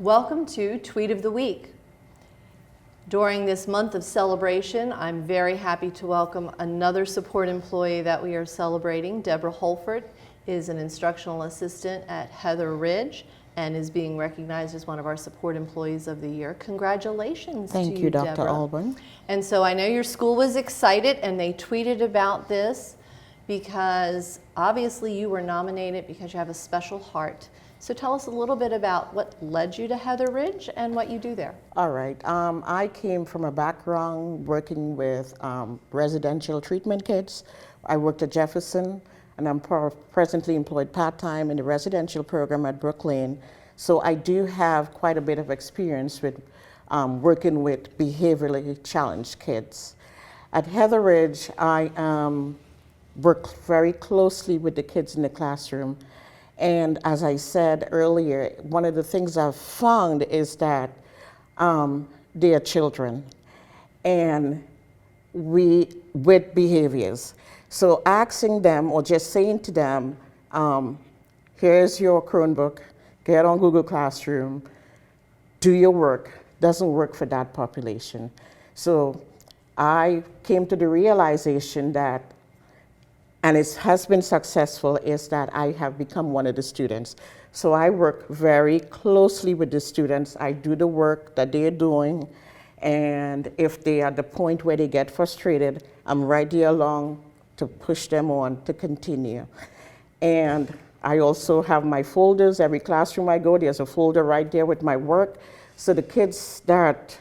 Welcome to Tweet of the Week. During this month of celebration, I'm very happy to welcome another support employee that we are celebrating. Deborah Holford is an instructional assistant at Heather Ridge and is being recognized as one of our support employees of the year. Congratulations to you, Thank you, Dr. Deborah. Alban. And so I know your school was excited and they tweeted about this because obviously you were nominated because you have a special heart. So tell us a little bit about what led you to Heather Ridge and what you do there. All right. I came from a background working with residential treatment kids. I worked at Jefferson, and I'm presently employed part-time in the residential program at Brooklyn. So I do have quite a bit of experience with working with behaviorally challenged kids. At Heather Ridge, I work very closely with the kids in the classroom. And as I said earlier, one of the things I've found is that they are children and with behaviors. So asking them or just saying to them, here's your Chromebook, get on Google Classroom, do your work, doesn't work for that population. So I came to the realization that, and it has been successful, is that I have become one of the students. So I work very closely with the students. I do the work that they're doing, and if they are at the point where they get frustrated, I'm right there along to push them on to continue. And I also have my folders. Every classroom I go, there's a folder right there with my work. So the kids that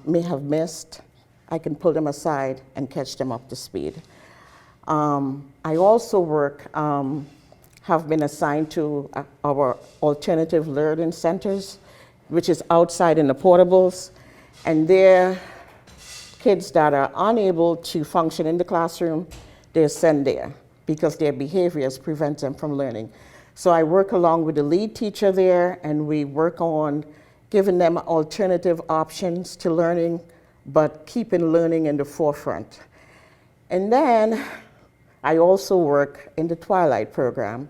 may have missed, I can pull them aside and catch them up to speed. I also have been assigned to our alternative learning centers, which is outside in the portables, and they're kids that are unable to function in the classroom, they're sent there because their behaviors prevent them from learning. So I work along with the lead teacher there, and we work on giving them alternative options to learning, but keeping learning in the forefront. And then I also work in the Twilight program,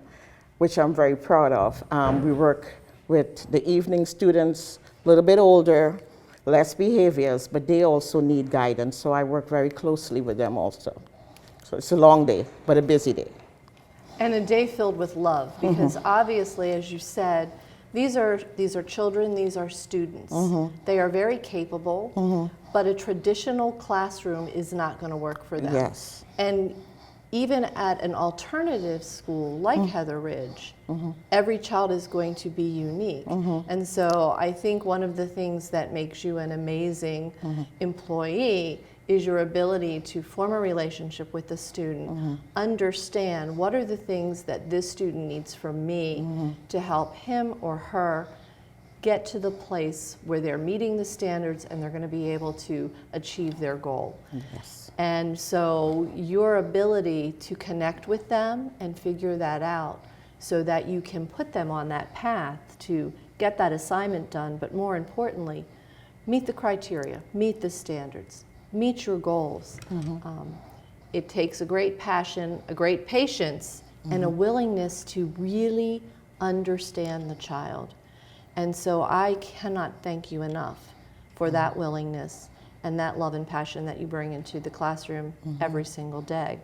which I'm very proud of. We work with the evening students, a little bit older, less behaviors, but they also need guidance, so I work very closely with them also. So it's a long day, but a busy day. And a day filled with love, because obviously, as you said, these are children, these are students. They are very capable, but a traditional classroom is not going to work for them. Yes. And even at an alternative school like Heather Ridge, every child is going to be unique. And so I think one of the things that makes you an amazing employee is your ability to form a relationship with the student, understand what are the things that this student needs from me to help him or her get to the place where they're meeting the standards and they're going to be able to achieve their goal. Yes. And so your ability to connect with them and figure that out so that you can put them on that path to get that assignment done, but more importantly, meet the criteria, meet the standards, meet your goals. It takes a great passion, a great patience, and a willingness to really understand the child. And so I cannot thank you enough for that willingness and that love and passion that you bring into the classroom every single day.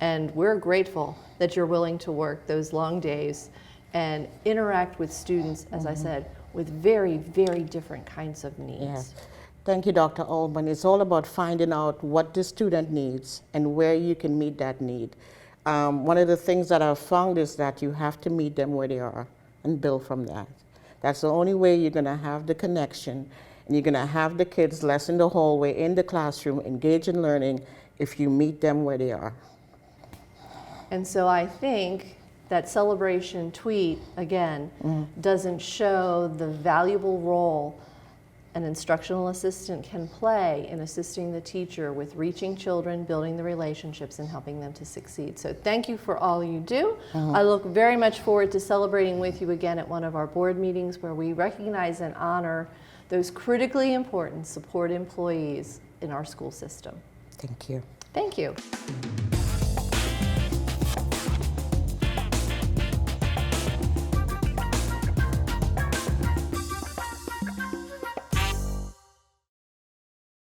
And we're grateful that you're willing to work those long days and interact with students, as I said, with very, very different kinds of needs. Yes. Thank you, Dr. Alban. It's all about finding out what the student needs and where you can meet that need. One of the things that I've found is that you have to meet them where they are and build from that. That's the only way you're going to have the connection, and you're going to have the kids less in the hallway, in the classroom, engage in learning if you meet them where they are. And so I think that celebration tweet, again, doesn't show the valuable role an instructional assistant can play in assisting the teacher with reaching children, building the relationships, and helping them to succeed. So thank you for all you do. I look very much forward to celebrating with you again at one of our board meetings where we recognize and honor those critically important support employees in our school system. Thank you. Thank you.